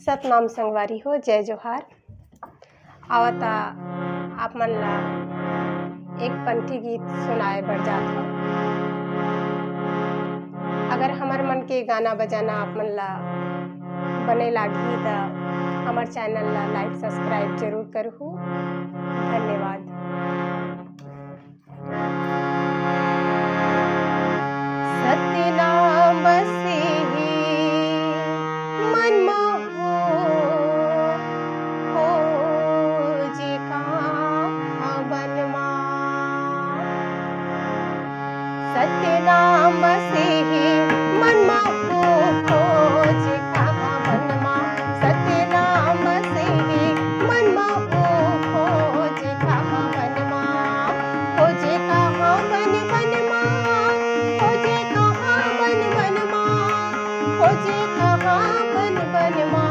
सतनाम संगवारी हो। जय जोहार। आवता आप मन ला एक पंथी गीत सुनाए बर जात हो। अगर हमर मन के गाना बजाना आप मन ला बने लागी तो हमार चैनल ला लाइक सब्सक्राइब जरूर करहु। धन्यवाद। सतनाम बसे मन मोहो खोजे कहाँ बनमा। सतनाम बसे मन मोहो खोजे कहाँ बनमा। सतनाम बसे मन मोहो खोजे कहाँ बनमा। खोजे कहाँ बन बनमा। खोजे कहाँ बन बनमा। खोजे कहाँ बन बनमा।